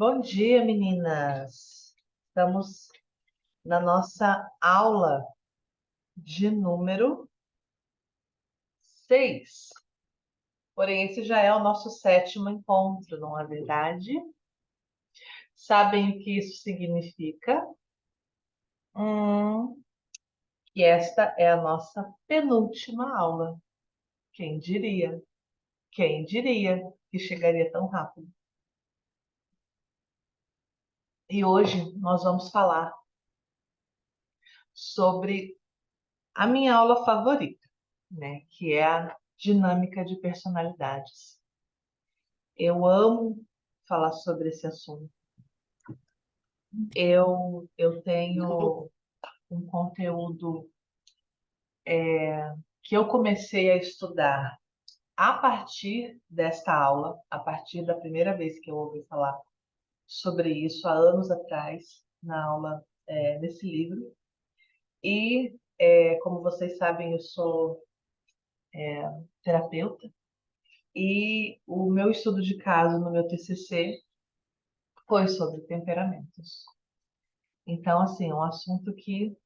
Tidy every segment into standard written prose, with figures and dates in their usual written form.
Bom dia, meninas. Estamos na nossa aula de número 6. Porém, esse já é o nosso sétimo encontro, não é verdade? Sabem o que isso significa? Que esta é a nossa penúltima aula. Quem diria? Quem diria que chegaria tão rápido? E hoje nós vamos falar sobre a minha aula favorita, né? Que é a dinâmica de personalidades. Eu amo falar sobre esse assunto. Eu tenho um conteúdo que eu comecei a estudar a partir desta aula, a partir da primeira vez que eu ouvi falar sobre isso, há anos atrás, na aula desse livro. E, como vocês sabem, eu sou terapeuta e o meu estudo de caso no meu TCC foi sobre temperamentos. Então, assim, é um assunto que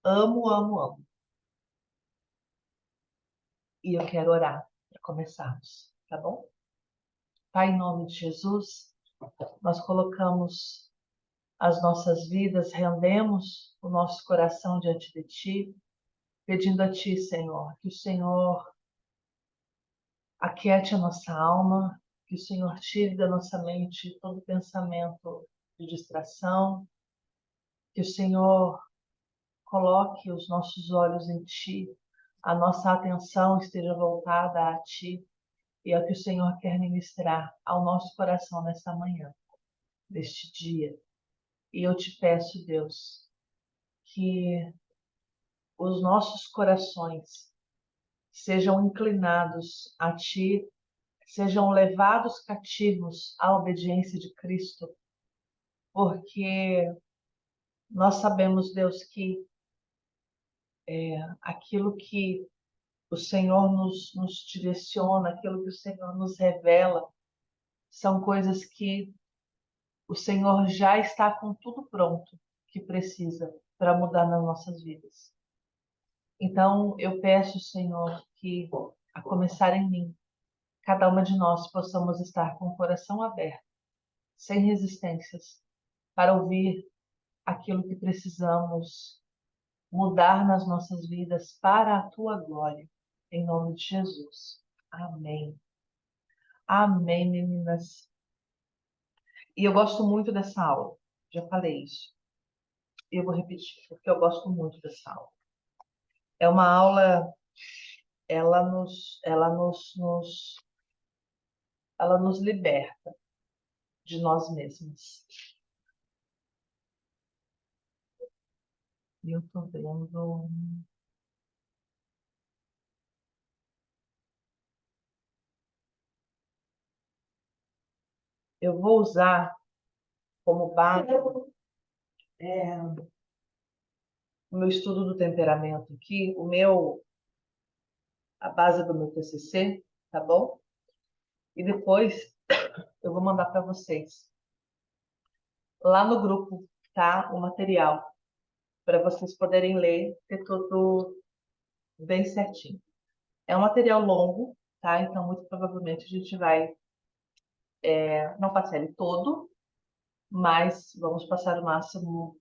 amo, amo, amo. E eu quero orar para começarmos, tá bom? Pai, em nome de Jesus, nós colocamos as nossas vidas, rendemos o nosso coração diante de Ti, pedindo a Ti, Senhor, que o Senhor aquiete a nossa alma, que o Senhor tire da nossa mente todo pensamento de distração, que o Senhor coloque os nossos olhos em Ti, a nossa atenção esteja voltada a Ti, e é o que o Senhor quer ministrar ao nosso coração nesta manhã, neste dia. E eu te peço, Deus, que os nossos corações sejam inclinados a Ti, sejam levados cativos à obediência de Cristo, porque nós sabemos, Deus, que aquilo que o Senhor nos direciona, aquilo que o Senhor nos revela, são coisas que o Senhor já está com tudo pronto que precisa para mudar nas nossas vidas. Então, eu peço, Senhor, que, a começar em mim, cada uma de nós possamos estar com o coração aberto, sem resistências, para ouvir aquilo que precisamos mudar nas nossas vidas para a tua glória. Em nome de Jesus. Amém. Amém, meninas. E eu gosto muito dessa aula. Já falei isso. E eu vou repetir, porque eu gosto muito dessa aula. É uma aula, ela nos liberta de nós mesmos. E eu tô vendo. Eu vou usar como base o meu estudo do temperamento aqui, a base do meu TCC, tá bom? E depois eu vou mandar para vocês lá no grupo, tá? O material para vocês poderem ler, ter tudo bem certinho. É um material longo, tá? Então muito provavelmente a gente vai não passar ele todo, mas vamos passar o máximo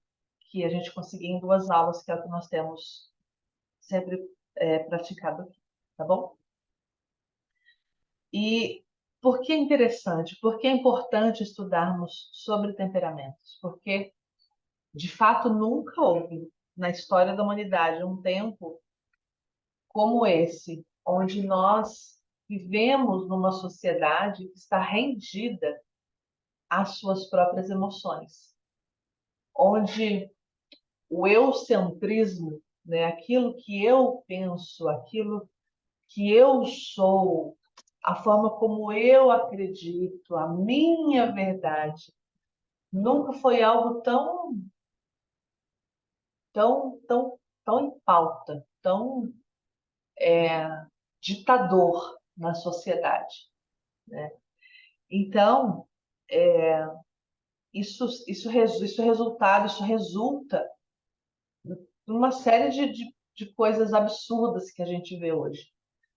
que a gente conseguir em 2 aulas, que é o que nós temos sempre praticado aqui, tá bom? E por que é interessante? Por que é importante estudarmos sobre temperamentos? Porque, de fato, nunca houve na história da humanidade um tempo como esse, onde nós vivemos numa sociedade que está rendida às suas próprias emoções, onde o eucentrismo, né, aquilo que eu penso, aquilo que eu sou, a forma como eu acredito, a minha verdade, nunca foi algo tão em pauta, tão ditador na sociedade, né? Então, isso resulta numa série de coisas absurdas que a gente vê hoje,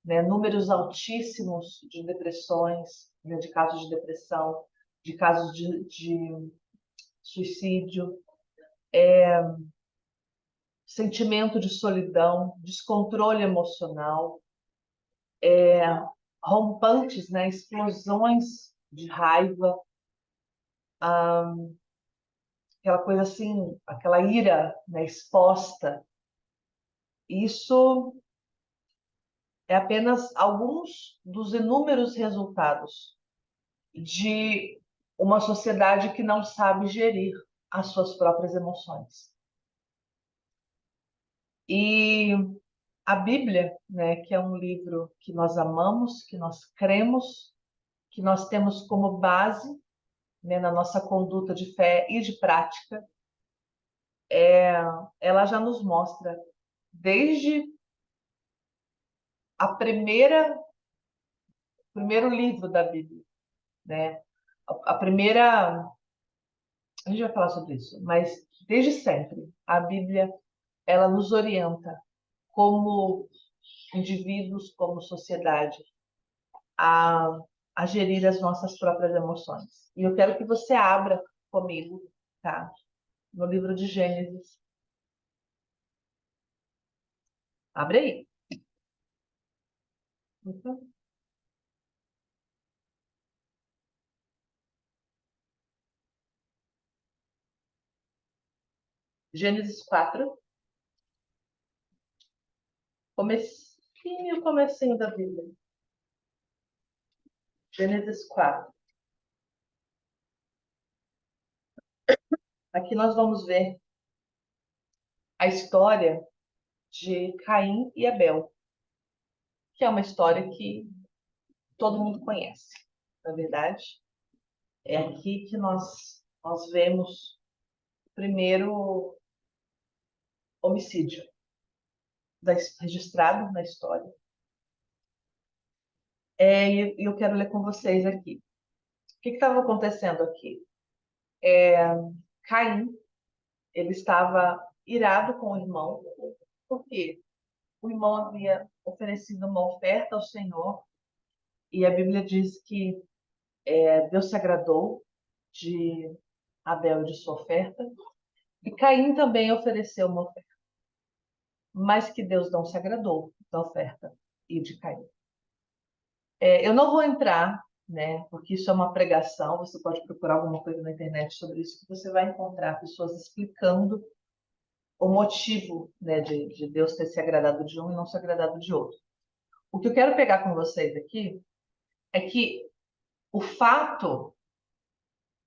né? Números altíssimos de depressões, né? De casos de depressão, de casos de suicídio, sentimento de solidão, descontrole emocional, rompantes, né? Explosões de raiva, aquela coisa assim, aquela ira, né? Exposta. Isso é apenas alguns dos inúmeros resultados de uma sociedade que não sabe gerir as suas próprias emoções. E a Bíblia, né, que é um livro que nós amamos, que nós cremos, que nós temos como base, né, na nossa conduta de fé e de prática, ela já nos mostra desde a primeiro livro da Bíblia, né? A primeira, a gente vai falar sobre isso, mas desde sempre a Bíblia ela nos orienta como indivíduos, como sociedade, a, a gerir as nossas próprias emoções. E eu quero que você abra comigo, tá? No livro de Gênesis. Abre aí. Uhum. Gênesis 4, comecinho da Bíblia. Gênesis 4. Aqui nós vamos ver a história de Caim e Abel, que é uma história que todo mundo conhece, na verdade. É aqui que nós vemos o primeiro homicídio registrado na história. E eu quero ler com vocês aqui. O que estava acontecendo aqui? Caim, ele estava irado com o irmão, porque o irmão havia oferecido uma oferta ao Senhor, e a Bíblia diz que Deus se agradou de Abel e de sua oferta, e Caim também ofereceu uma oferta, mas que Deus não se agradou da oferta e de Caim. Eu não vou entrar, né, porque isso é uma pregação, você pode procurar alguma coisa na internet sobre isso, que você vai encontrar pessoas explicando o motivo, né, de Deus ter se agradado de um e não se agradado de outro. O que eu quero pegar com vocês aqui é que o fato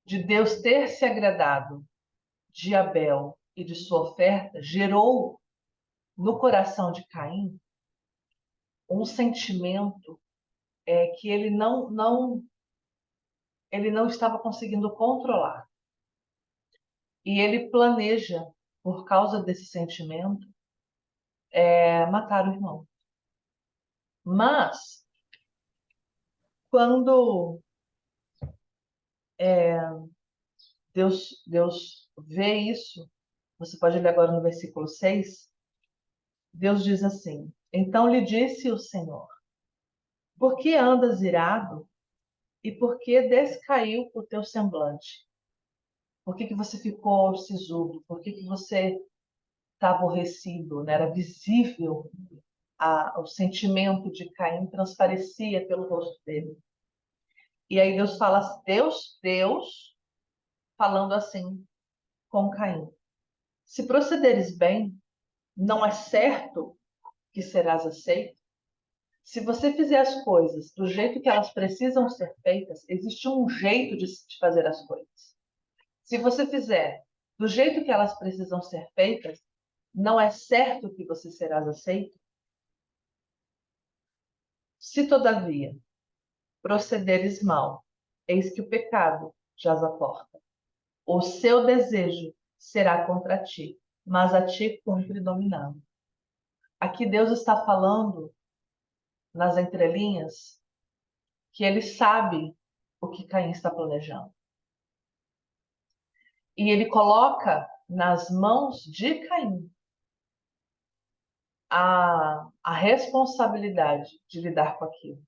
de Deus ter se agradado de Abel e de sua oferta gerou no coração de Caim um sentimento que ele não estava conseguindo controlar. E ele planeja, por causa desse sentimento, matar o irmão. Mas, quando Deus vê isso, você pode ler agora no versículo 6, Deus diz assim: Então lhe disse o Senhor: Por que andas irado e por que descaiu o teu semblante? Por que você ficou sisudo? Por que você está aborrecido? Né? Era visível o sentimento de Caim transparecia pelo rosto dele. E aí Deus fala, Deus falando assim com Caim: Se procederes bem, não é certo que serás aceito? Se você fizer as coisas do jeito que elas precisam ser feitas, existe um jeito de fazer as coisas. Se você fizer do jeito que elas precisam ser feitas, não é certo que você serás aceito? Se, todavia, procederes mal, eis que o pecado jaz à porta. O seu desejo será contra ti, mas a ti cumpre dominá-lo. Aqui Deus está falando, nas entrelinhas, que ele sabe o que Caim está planejando. E ele coloca nas mãos de Caim a responsabilidade de lidar com aquilo.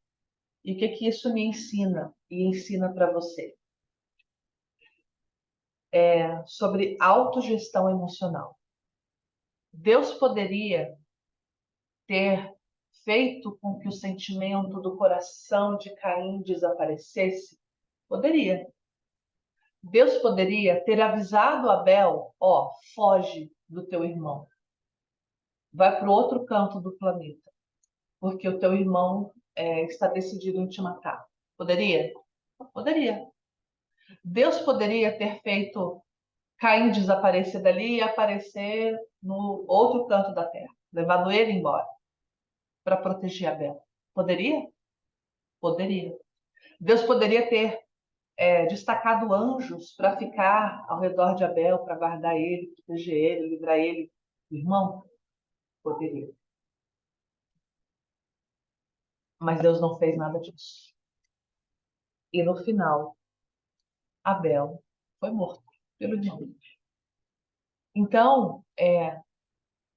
E o que que isso me ensina e ensina para você? Sobre autogestão emocional. Deus poderia ter feito com que o sentimento do coração de Caim desaparecesse? Poderia. Deus poderia ter avisado Abel, ó, foge do teu irmão. Vai para o outro canto do planeta, porque o teu irmão está decidido em te matar. Poderia? Poderia. Deus poderia ter feito Caim desaparecer dali e aparecer no outro canto da terra, levado ele embora para proteger Abel. Poderia? Poderia. Deus poderia ter destacado anjos para ficar ao redor de Abel, para guardar ele, proteger ele, livrar ele do irmão? Poderia. Mas Deus não fez nada disso. E no final, Abel foi morto pelo irmão. Então,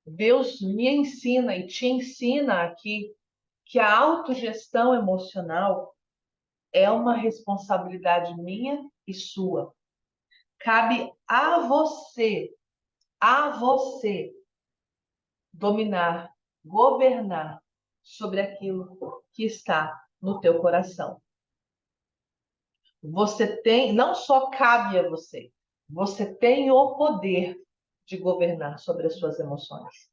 Deus me ensina e te ensina aqui que a autogestão emocional é uma responsabilidade minha e sua. Cabe a você dominar, governar sobre aquilo que está no teu coração. Você tem, não só cabe a você, você tem o poder de governar sobre as suas emoções,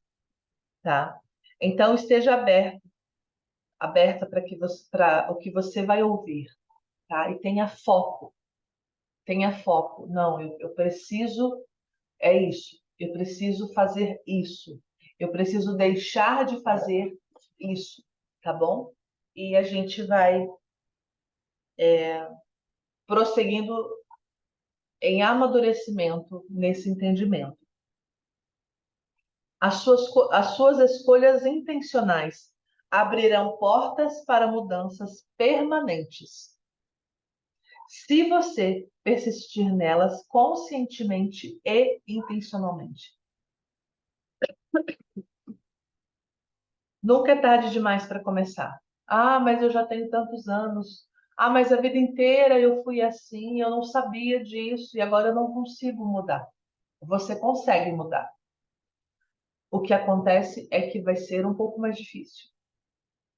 tá? Então esteja aberta para o que você vai ouvir, tá? E tenha foco. Tenha foco. Não, eu preciso, é isso. Eu preciso fazer isso. Eu preciso deixar de fazer isso, tá bom? E a gente vai prosseguindo em amadurecimento nesse entendimento. As suas escolhas intencionais abrirão portas para mudanças permanentes, se você persistir nelas conscientemente e intencionalmente. Nunca é tarde demais para começar. Ah, mas eu já tenho tantos anos. Ah, mas a vida inteira eu fui assim, eu não sabia disso e agora eu não consigo mudar. Você consegue mudar. O que acontece é que vai ser um pouco mais difícil.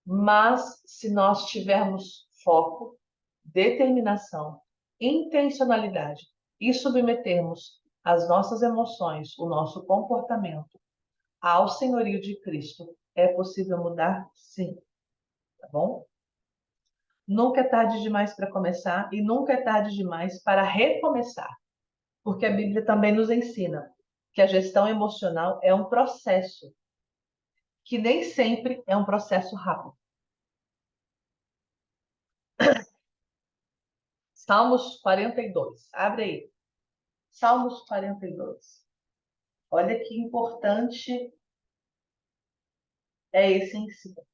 Mas se nós tivermos foco, determinação, intencionalidade e submetermos as nossas emoções, o nosso comportamento ao senhorio de Cristo, é possível mudar? Sim, tá bom? Nunca é tarde demais para começar e nunca é tarde demais para recomeçar, porque a Bíblia também nos ensina que a gestão emocional é um processo, que nem sempre é um processo rápido. Salmos 42, abre aí. Salmos 42. Olha que importante é esse ensino.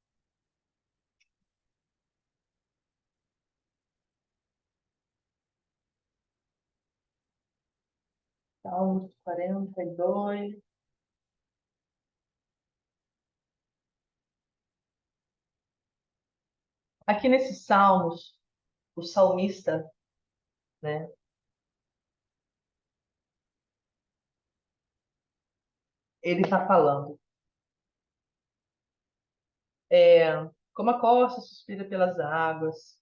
Salmos 42. Aqui nesses salmos, o salmista, né, ele está falando. Como a costa suspira pelas águas,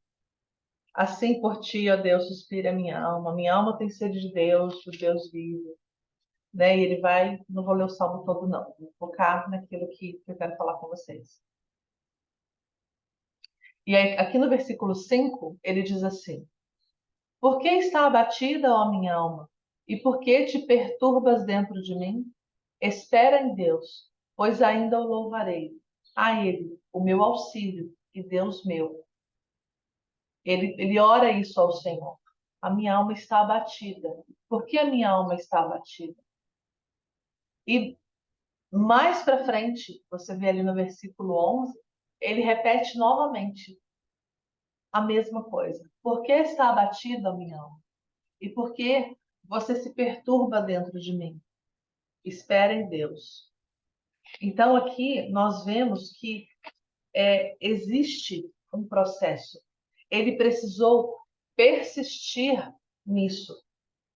assim por ti, ó Deus, suspira a minha alma. Minha alma tem sede de Deus, do Deus vivo. Né? E ele vai, não vou ler o salmo todo, não. Vou focar naquilo que eu quero falar com vocês. E aí, aqui no versículo 5, ele diz assim: Por que está abatida, ó minha alma? E por que te perturbas dentro de mim? Espera em Deus, pois ainda o louvarei. A Ele, o meu auxílio e Deus meu. Ele ora isso ao Senhor. A minha alma está abatida. Por que a minha alma está abatida? E mais para frente, você vê ali no versículo 11, ele repete novamente a mesma coisa. Por que está abatida a minha alma? E por que você se perturba dentro de mim. Espera em Deus. Então, aqui nós vemos que existe um processo. Ele precisou persistir nisso,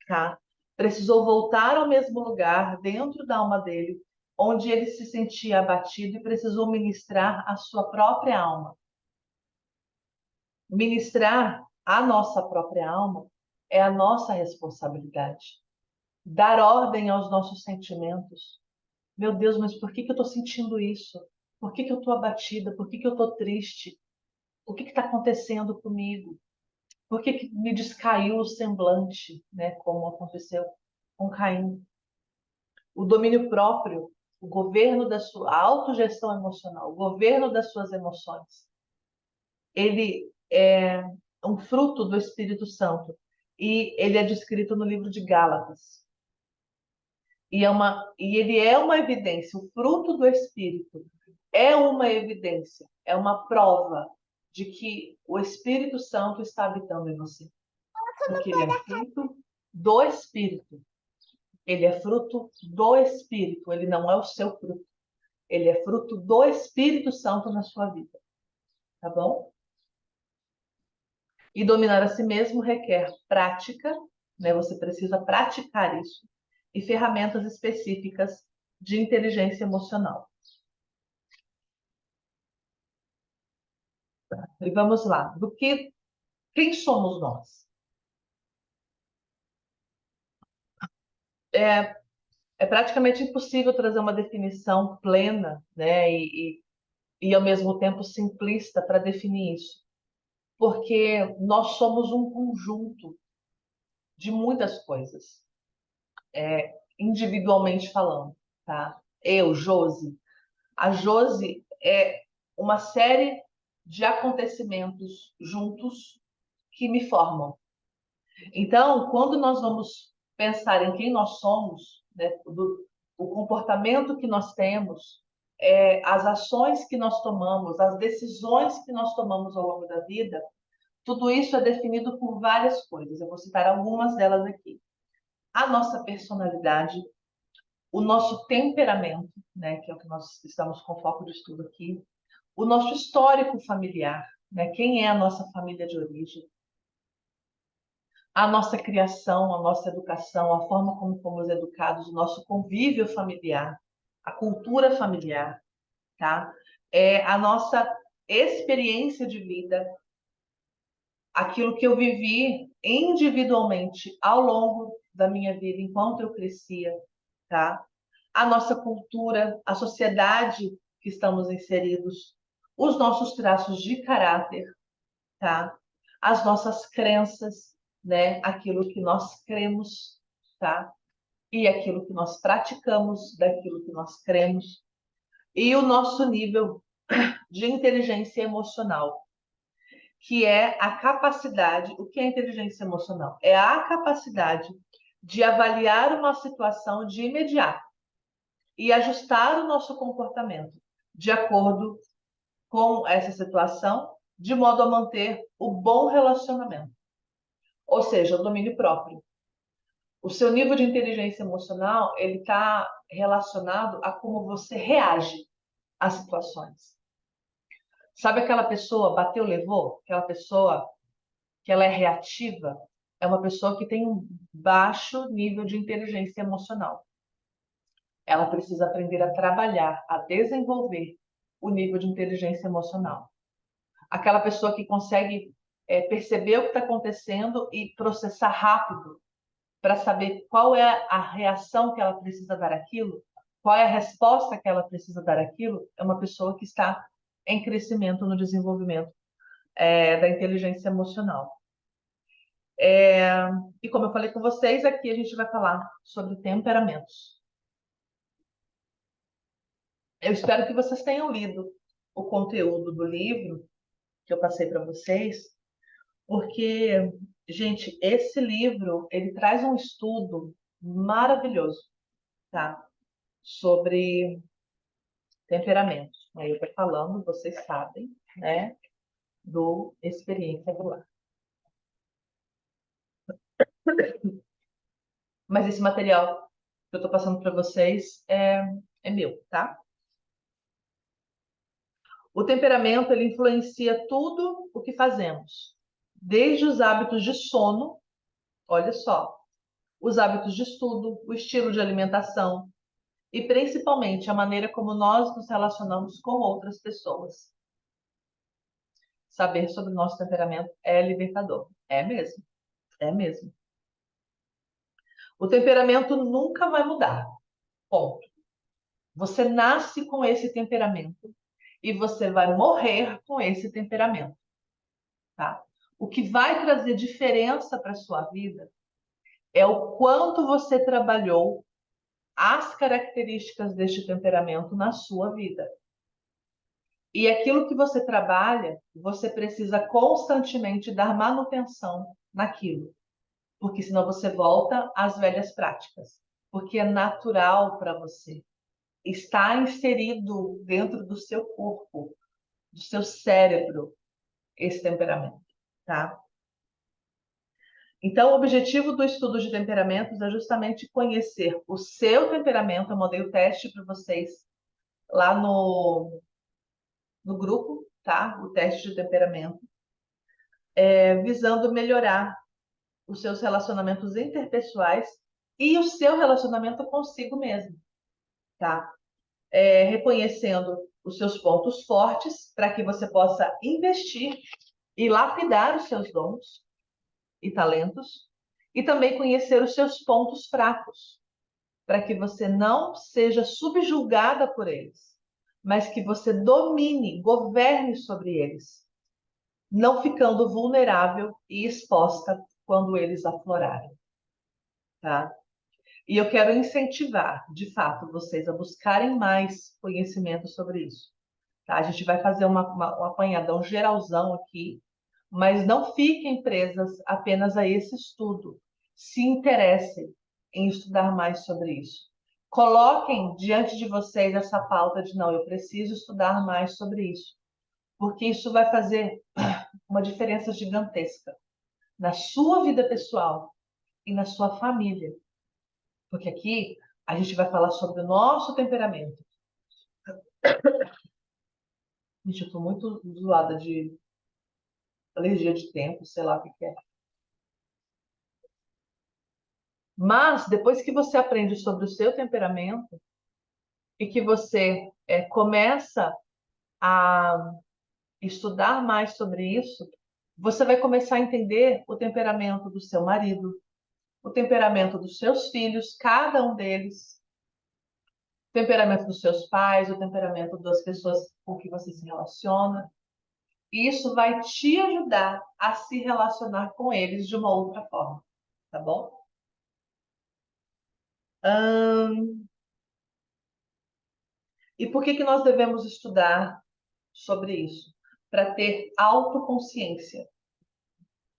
tá? Precisou voltar ao mesmo lugar, dentro da alma dele, onde ele se sentia abatido e precisou ministrar a sua própria alma. Ministrar a nossa própria alma é a nossa responsabilidade. Dar ordem aos nossos sentimentos. Meu Deus, mas por que que eu estou sentindo isso? Por que que eu estou abatida? Por que que eu estou triste? O que está acontecendo comigo? Por que que me descaiu o semblante, né? Como aconteceu com Caim? O domínio próprio, o governo da sua a autogestão emocional, o governo das suas emoções. Ele é um fruto do Espírito Santo e ele é descrito no livro de Gálatas. E ele é uma evidência, o fruto do Espírito é uma evidência, é uma prova de que o Espírito Santo está habitando em você. Porque ele é fruto do Espírito. Ele é fruto do Espírito, ele não é o seu fruto. Ele é fruto do Espírito Santo na sua vida. Tá bom? E dominar a si mesmo requer prática, né? Você precisa praticar isso, e ferramentas específicas de inteligência emocional. E vamos lá. Quem somos nós? É, é praticamente impossível trazer uma definição plena, né? E ao mesmo tempo simplista para definir isso, porque nós somos um conjunto de muitas coisas, individualmente falando, tá? Eu, Josi, a Josi é uma série de acontecimentos juntos que me formam. Então, quando nós vamos pensar em quem nós somos, né, o comportamento que nós temos, as ações que nós tomamos, as decisões que nós tomamos ao longo da vida, tudo isso é definido por várias coisas. Eu vou citar algumas delas aqui. A nossa personalidade, o nosso temperamento, né, que é o que nós estamos com foco de estudo aqui, o nosso histórico familiar, né, quem é a nossa família de origem, a nossa criação, a nossa educação, a forma como fomos educados, o nosso convívio familiar, a cultura familiar, tá? A nossa experiência de vida, aquilo que eu vivi individualmente ao longo da minha vida, enquanto eu crescia, tá? A nossa cultura, a sociedade que estamos inseridos, os nossos traços de caráter, tá? As nossas crenças, né? Aquilo que nós cremos, tá? E aquilo que nós praticamos, daquilo que nós cremos, e o nosso nível de inteligência emocional, que é a capacidade, o que é inteligência emocional? É a capacidade de avaliar uma situação de imediato e ajustar o nosso comportamento de acordo com essa situação, de modo a manter o bom relacionamento, ou seja, o domínio próprio. O seu nível de inteligência emocional, ele está relacionado a como você reage às situações. Sabe aquela pessoa bateu, levou? Aquela pessoa que ela é reativa? É uma pessoa que tem um baixo nível de inteligência emocional. Ela precisa aprender a trabalhar, a desenvolver o nível de inteligência emocional. Aquela pessoa que consegue perceber o que está acontecendo e processar rápido para saber qual é a reação que ela precisa dar àquilo, qual é a resposta que ela precisa dar àquilo, é uma pessoa que está em crescimento no desenvolvimento da inteligência emocional. E como eu falei com vocês, aqui a gente vai falar sobre temperamentos. Eu espero que vocês tenham lido o conteúdo do livro que eu passei para vocês, porque, gente, esse livro, ele traz um estudo maravilhoso, tá? Sobre temperamentos. Aí eu estou falando, vocês sabem, né? Do Experiência do Lar. Mas esse material que eu estou passando para vocês é meu, tá? O temperamento, ele influencia tudo o que fazemos, desde os hábitos de sono, olha só, os hábitos de estudo, o estilo de alimentação e principalmente a maneira como nós nos relacionamos com outras pessoas. Saber sobre o nosso temperamento é libertador. É mesmo, é mesmo. O temperamento nunca vai mudar. Ponto. Você nasce com esse temperamento e você vai morrer com esse temperamento, tá? O que vai trazer diferença para sua vida é o quanto você trabalhou as características deste temperamento na sua vida. E aquilo que você trabalha, você precisa constantemente dar manutenção naquilo, porque senão você volta às velhas práticas, porque é natural para você. Está inserido dentro do seu corpo, do seu cérebro, esse temperamento, tá? Então, o objetivo do estudo de temperamentos é justamente conhecer o seu temperamento. Eu mandei o teste para vocês lá no grupo, tá? O teste de temperamento, visando melhorar os seus relacionamentos interpessoais e o seu relacionamento consigo mesmo, tá? Reconhecendo os seus pontos fortes para que você possa investir e lapidar os seus dons e talentos, e também conhecer os seus pontos fracos, para que você não seja subjugada por eles, mas que você domine, governe sobre eles, não ficando vulnerável e exposta quando eles aflorarem, tá? E eu quero incentivar, de fato, vocês a buscarem mais conhecimento sobre isso. Tá? A gente vai fazer um apanhadão geralzão aqui, mas não fiquem presas apenas a esse estudo. Se interessem em estudar mais sobre isso. Coloquem diante de vocês essa pauta de não, eu preciso estudar mais sobre isso, porque isso vai fazer uma diferença gigantesca na sua vida pessoal e na sua família. Porque aqui a gente vai falar sobre o nosso temperamento. Gente, eu tô muito zoada de alergia de tempo, sei lá o que que é. Mas depois que você aprende sobre o seu temperamento e que você começa a estudar mais sobre isso, você vai começar a entender o temperamento do seu marido, o temperamento dos seus filhos, cada um deles, o temperamento dos seus pais, o temperamento das pessoas com que você se relaciona. E isso vai te ajudar a se relacionar com eles de uma outra forma, tá bom? E por que que nós devemos estudar sobre isso? Para ter autoconsciência.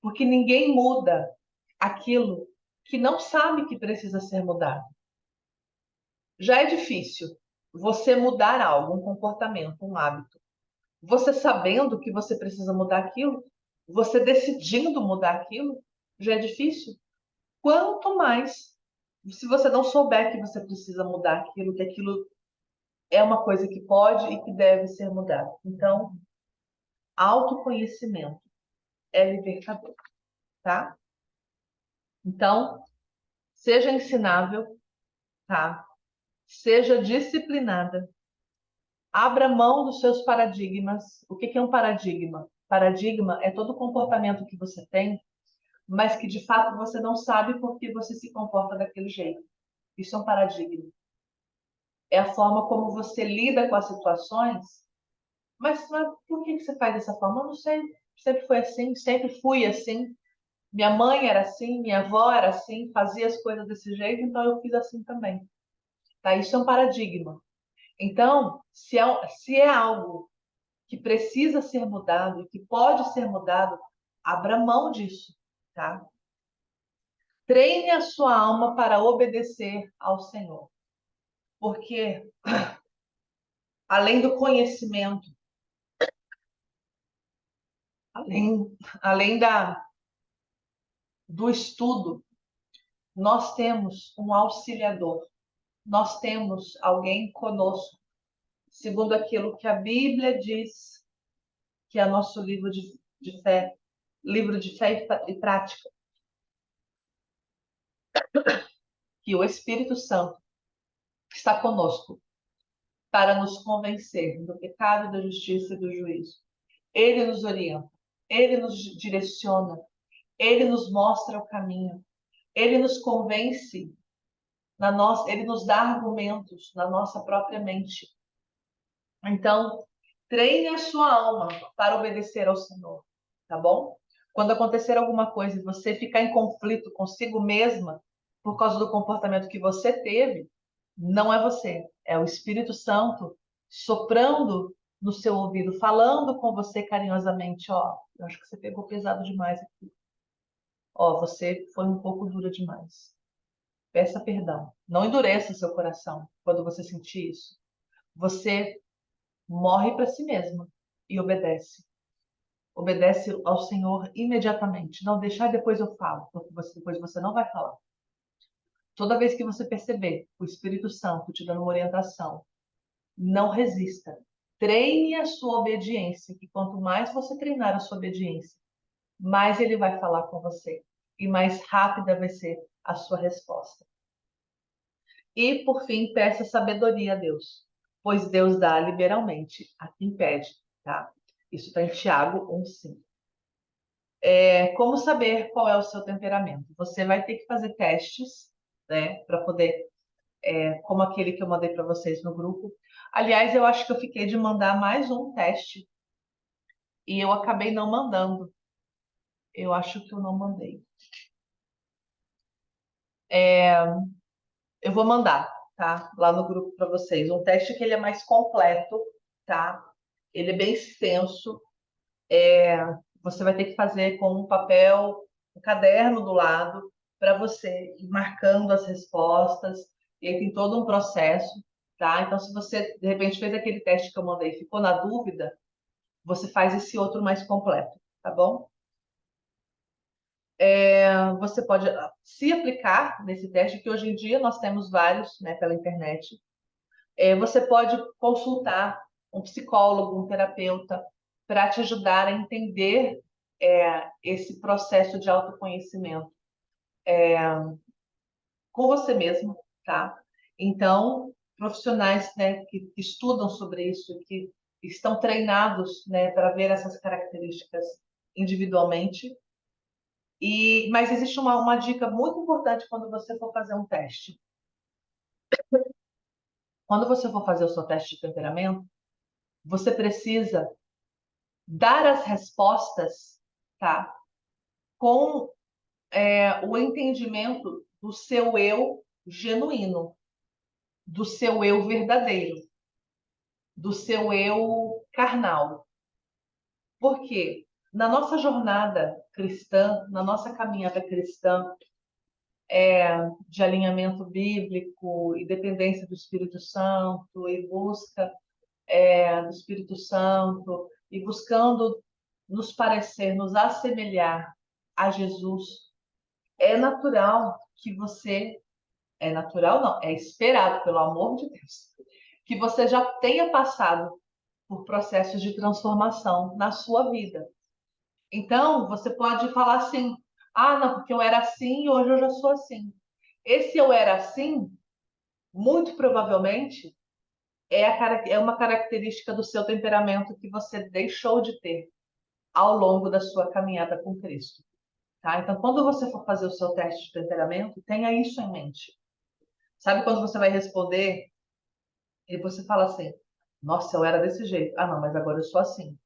Porque ninguém muda aquilo que não sabe que precisa ser mudado. Já é difícil você mudar algo, um comportamento, um hábito. Você sabendo que você precisa mudar aquilo, você decidindo mudar aquilo, já é difícil. Quanto mais se você não souber que você precisa mudar aquilo, que aquilo é uma coisa que pode e que deve ser mudada. Então, autoconhecimento é libertador, tá? Então, seja ensinável, tá? Seja disciplinada. Abra mão dos seus paradigmas. O que é um paradigma? Paradigma é todo comportamento que você tem, mas que de fato você não sabe por que você se comporta daquele jeito. Isso é um paradigma. É a forma como você lida com as situações. Mas por que você faz dessa forma? Eu não sei. Sempre foi assim, sempre fui assim. Minha mãe era assim, minha avó era assim, fazia as coisas desse jeito, então eu fiz assim também. Tá? Isso é um paradigma. Então, se é algo que precisa ser mudado e que pode ser mudado, abra mão disso, tá? Treine a sua alma para obedecer ao Senhor. Porque além do conhecimento, além do estudo, nós temos um auxiliador, nós temos alguém conosco, segundo aquilo que a Bíblia diz, que é nosso de fé, livro de fé e prática, que o Espírito Santo está conosco para nos convencer do pecado, da justiça e do juízo. Ele nos orienta, ele nos direciona, ele nos mostra o caminho, ele nos convence, ele nos dá argumentos na nossa própria mente. Então, treine a sua alma para obedecer ao Senhor, tá bom? Quando acontecer alguma coisa e você ficar em conflito consigo mesma por causa do comportamento que você teve, não é você, é o Espírito Santo soprando no seu ouvido, falando com você carinhosamente, ó, eu acho que você pegou pesado demais aqui. Ó, você foi um pouco dura demais. Peça perdão. Não endureça seu coração quando você sentir isso. Você morre para si mesma e obedece. Obedece ao Senhor imediatamente. Não deixar depois eu falo, porque depois você não vai falar. Toda vez que você perceber o Espírito Santo te dando uma orientação, não resista. Treine a sua obediência, que quanto mais você treinar a sua obediência, mais ele vai falar com você e mais rápida vai ser a sua resposta. E, por fim, peça sabedoria a Deus, pois Deus dá liberalmente a quem pede, tá? Isso está em Tiago 1,5. Como saber qual é o seu temperamento? Você vai ter que fazer testes, né, para poder, como aquele que eu mandei para vocês no grupo. Aliás, eu acho que eu fiquei de mandar mais um teste e eu acabei não mandando. Eu acho que eu não mandei. Eu vou mandar, tá? Lá no grupo para vocês. Um teste que ele é mais completo, tá? Ele é bem extenso. Você vai ter que fazer com um papel, um caderno do lado, para você ir marcando as respostas. E aí tem todo um processo, tá? Então, se você, de repente, fez aquele teste que eu mandei e ficou na dúvida, você faz esse outro mais completo, tá bom? Você pode se aplicar nesse teste, que hoje em dia nós temos vários, né, pela internet. Você pode consultar um psicólogo, um terapeuta, para te ajudar a entender esse processo de autoconhecimento com você mesmo, tá? Então, profissionais, né, que estudam sobre isso, que estão treinados, né, para ver essas características individualmente. Mas existe uma dica muito importante quando você for fazer um teste. Quando você for fazer o seu teste de temperamento, você precisa dar as respostas, tá? Com o entendimento do seu eu genuíno, do seu eu verdadeiro, do seu eu carnal. Por quê? Na nossa jornada cristã, na nossa caminhada cristã, de alinhamento bíblico e dependência do Espírito Santo e busca do Espírito Santo e buscando nos parecer, nos assemelhar a Jesus, é natural que você, é natural não, é esperado pelo amor de Deus, que você já tenha passado por processos de transformação na sua vida. Então, você pode falar assim: ah, não, porque eu era assim e hoje eu já sou assim. Esse eu era assim, muito provavelmente, é uma característica do seu temperamento que você deixou de ter ao longo da sua caminhada com Cristo. Tá? Então, quando você for fazer o seu teste de temperamento, tenha isso em mente. Sabe quando você vai responder e você fala assim: nossa, eu era desse jeito. Ah, não, mas agora eu sou assim.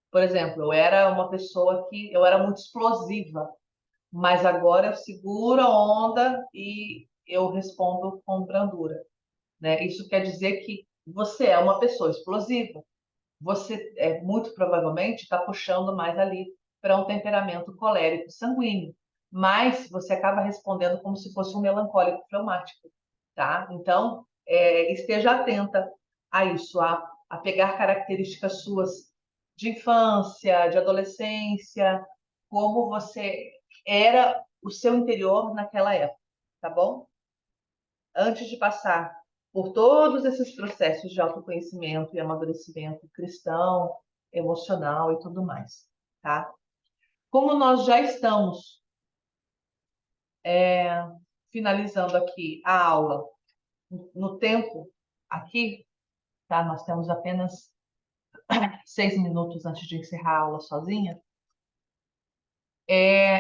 Por exemplo, eu era uma pessoa que eu era muito explosiva, mas agora eu seguro a onda e eu respondo com brandura, né? Isso quer dizer que você é uma pessoa explosiva. Você muito provavelmente está puxando mais ali para um temperamento colérico sanguíneo, mas você acaba respondendo como se fosse um melancólico fleumático, tá? Então, esteja atenta a isso, a pegar características suas de infância, de adolescência, como você era o seu interior naquela época, tá bom? Antes de passar por todos esses processos de autoconhecimento e amadurecimento cristão, emocional e tudo mais, tá? Como nós já estamos finalizando aqui a aula no tempo aqui, tá? Nós temos apenas 6 minutos antes de encerrar a aula sozinha.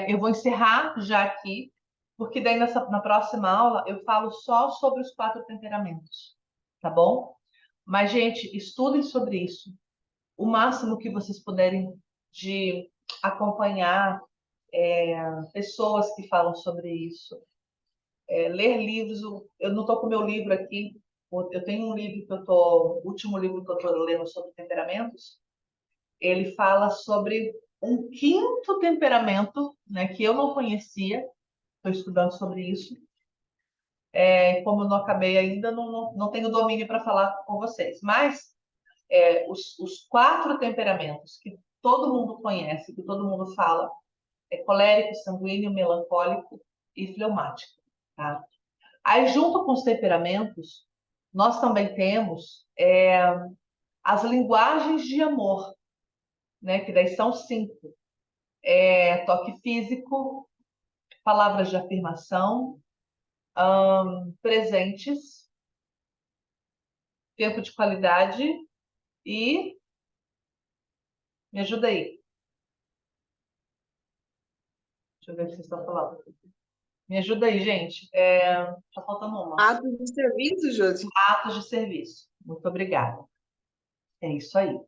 Eu vou encerrar já aqui, porque daí na próxima aula eu falo só sobre os 4 temperamentos, tá bom? Mas, gente, estudem sobre isso. O máximo que vocês puderem de acompanhar pessoas que falam sobre isso. Ler livros. Eu não estou com o meu livro aqui. Eu tenho um livro que o último livro que eu estou lendo sobre temperamentos. Ele fala sobre um quinto temperamento, né, que eu não conhecia. Estou estudando sobre isso. Como eu não acabei ainda, não tenho domínio para falar com vocês. Mas os 4 temperamentos que todo mundo conhece, que todo mundo fala, colérico, sanguíneo, melancólico e fleumático, tá? Aí, junto com os temperamentos, nós também temos as linguagens de amor, né? Que daí são 5. Toque físico, palavras de afirmação, presentes, tempo de qualidade e... Me ajuda aí. Deixa eu ver o que vocês estão falando. Me ajuda aí, gente. Tá faltando uma. Atos de serviço, Josi. Atos de serviço. Muito obrigada. É isso aí.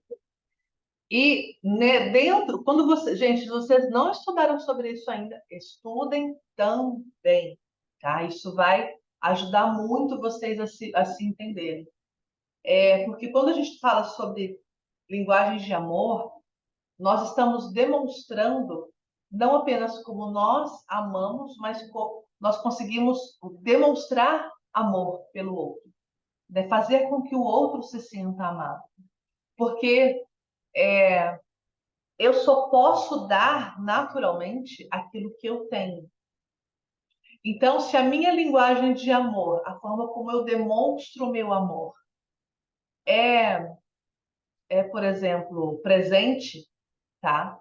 E né, dentro, quando você, gente, se vocês não estudaram sobre isso ainda, estudem também, tá? Isso vai ajudar muito vocês a se entenderem. Porque quando a gente fala sobre linguagens de amor, nós estamos demonstrando não apenas como nós amamos, mas como nós conseguimos demonstrar amor pelo outro, né? Fazer com que o outro se sinta amado. Porque eu só posso dar naturalmente aquilo que eu tenho. Então, se a minha linguagem de amor, a forma como eu demonstro o meu amor, é, por exemplo, presente, tá?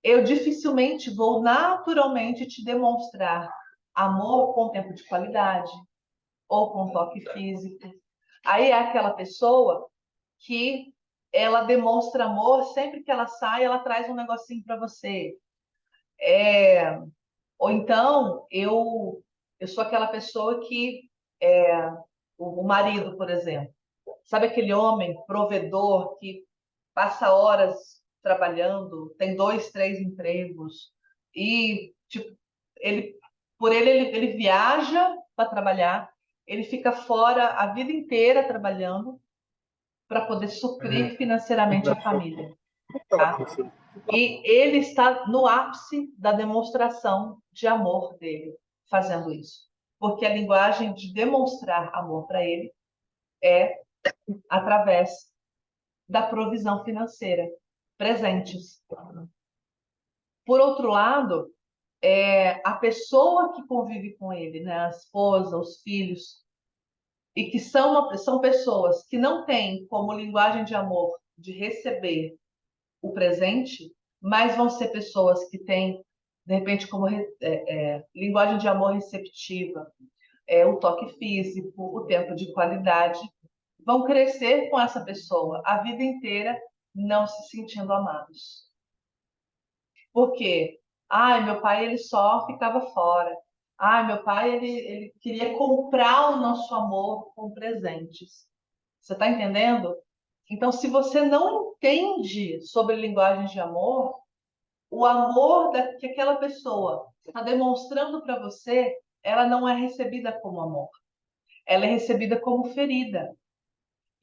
Eu dificilmente vou naturalmente te demonstrar amor com tempo de qualidade ou com toque físico. Aí é aquela pessoa que ela demonstra amor sempre que ela sai, ela traz um negocinho para você. Ou então eu sou aquela pessoa que o marido, por exemplo, sabe aquele homem provedor que passa horas trabalhando, tem 2, 3 empregos e tipo, ele ele viaja para trabalhar, ele fica fora a vida inteira trabalhando para poder suprir financeiramente a família, tá? E ele está no ápice da demonstração de amor dele fazendo isso, porque a linguagem de demonstrar amor para ele é através da provisão financeira, presentes. Por outro lado, a pessoa que convive com ele, né, a esposa, os filhos, e que são pessoas que não têm como linguagem de amor de receber o presente, mas vão ser pessoas que têm, de repente, como linguagem de amor receptiva, o toque físico, o tempo de qualidade, vão crescer com essa pessoa a vida inteira não se sentindo amados. Por quê? Ai, meu pai ele só ficava fora. Ai, meu pai ele queria comprar o nosso amor com presentes. Você está entendendo? Então, se você não entende sobre linguagens de amor, o amor que aquela pessoa está demonstrando para você, ela não é recebida como amor. Ela é recebida como ferida.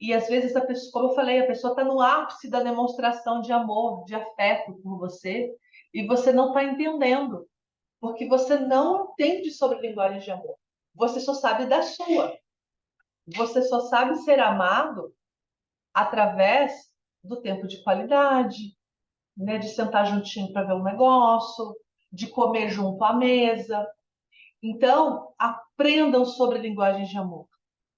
E às vezes a pessoa, como eu falei, a pessoa está no ápice da demonstração de amor, de afeto por você, e você não está entendendo, porque você não entende sobre linguagem de amor. Você só sabe da sua. Você só sabe ser amado através do tempo de qualidade, né, de sentar juntinho para ver um negócio, de comer junto à mesa. Então, aprendam sobre linguagens de amor,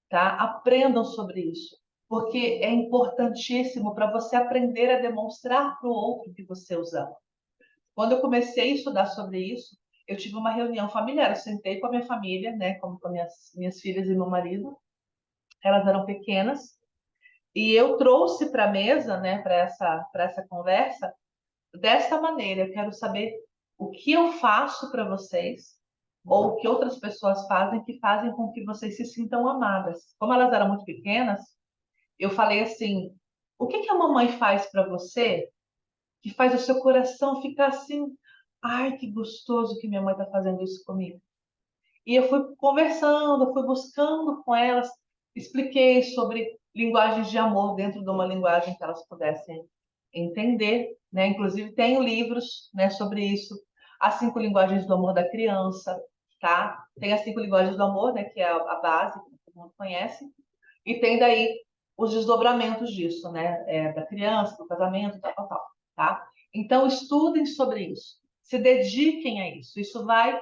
tá? Aprendam sobre isso, porque é importantíssimo para você aprender a demonstrar para o outro que você os ama. Quando eu comecei a estudar sobre isso, eu tive uma reunião familiar. Eu sentei com a minha família, né, com minhas filhas e meu marido. Elas eram pequenas e eu trouxe para a mesa, né, para essa conversa, dessa maneira. Eu quero saber o que eu faço para vocês ou o que outras pessoas fazem que fazem com que vocês se sintam amadas. Como elas eram muito pequenas, eu falei assim: o que que a mamãe faz para você que faz o seu coração ficar assim? Ai, que gostoso que minha mãe está fazendo isso comigo. E eu fui conversando, fui buscando com elas, expliquei sobre linguagens de amor dentro de uma linguagem que elas pudessem entender, né? Inclusive tenho livros, né, sobre isso, as 5 linguagens do amor da criança, tá? Tem as 5 linguagens do amor, né, que é a base que todo mundo conhece, e tem daí os desdobramentos disso, né, da criança, do casamento, tal, tal, tal, tá? Então estudem sobre isso, se dediquem a isso. Isso vai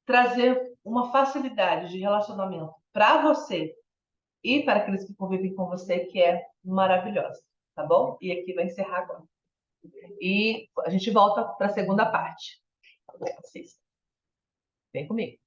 trazer uma facilidade de relacionamento para você e para aqueles que convivem com você que é maravilhosa, tá bom? E aqui vai encerrar agora. E a gente volta para a segunda parte. Tá bom? Assista. Vem comigo.